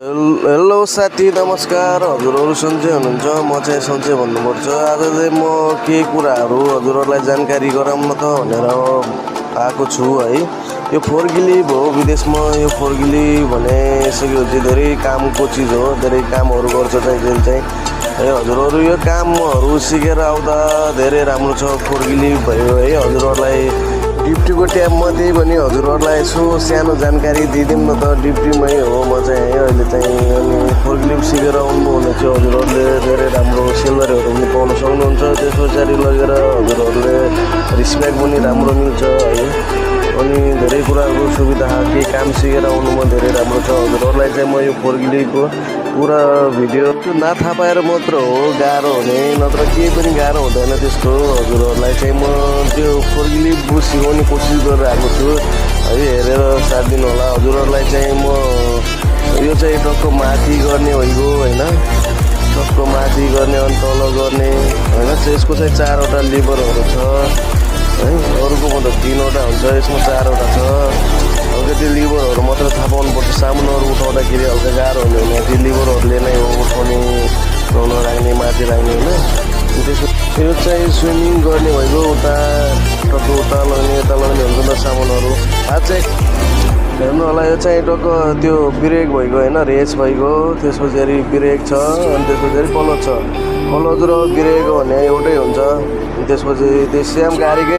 Hello साथी नमस्कार। हजुरहरू सन्चै हुनुहुन्छ? म चाहिँ सन्चै भन्नुपर्छ। आज चाहिँ म के कुराहरू हजुरहरूलाई जानकारी गराउन त भनेर आएको छु है। यो फोर्गिली भयो विदेशमा। यो फोर्गिली भने चाहिँ धेरै कामको चिज हो, धेरै कामहरू गर्छ चाहिँ है। हजुरहरू यो कामहरू सिकेर आउँदा धेरै राम्रो छ। फोर्गिली भयो है, हजुरहरूलाई ड्युटीको टाइममा त्यही पनि हजुरहरूलाई यसो सानो जानकारी दिइदिउँ न त। ड्युटीमै हो म चाहिँ है अहिले चाहिँ। अनि फोर्कलिफ्ट सिकेर आउनु भने चाहिँ हजुरहरूले धेरै राम्रो सेलरीहरू पनि पाउन सक्नुहुन्छ। त्यस पछाडि लगेर हजुरहरूले रिस्पेक्ट पनि राम्रो मिल्छ है। अनि धेरै कुराहरूको सुविधा केही काम सिकेर आउनुमा धेरै राम्रो छ। हजुरहरूलाई चाहिँ म यो फोर्कलिफ्टको पुरा भिडियो त्यो नथाहा पाएर मात्र हो गाह्रो हुने, नत्र केही पनि गाह्रो हुँदैन त्यस्तो। हजुरहरूलाई चाहिँ म त्यो फोर्कलिफ्ट सिकाउने कोसिस गरेर आएको छु है। हेरेर साथ दिनु होला। हजुरहरूलाई चाहिँ म यो चाहिँ टक्क माथि गर्ने भइगयो होइन, टक्क माथि गर्ने अनि तल गर्ने होइन। यसको चाहिँ 4वटा लिभरहरू छ है, अरूकोमा त 3वटा हुन्छ, यसमा 4वटा छ। हल्का त्यो लिभरहरू मात्र थाहा पाउनुपर्छ। सामानहरू उठाउँदाखेरि हल्का गाह्रो हुने होइन, त्यो लिभरहरूले नै हो उठाउने, उठाउन राख्ने, माथि राख्ने होइन। त्यसो यो चाहिँ स्विमिङ गर्ने भइगयो, उता टक्क उता लग्ने यता लग्ने हुन्छ नि त सामानहरू। आज चाहिँ हेर्नु होला, यो चाहिँ टक्क त्यो ब्रेक भइगयो होइन, रेस भइगयो। त्यस पछाडि ब्रेक छ अनि त्यस पछाडि क्लच छ। क्लच र ब्रेक भने एउटै हुन्छ। त्यसपछि त्यो सेम गाडीकै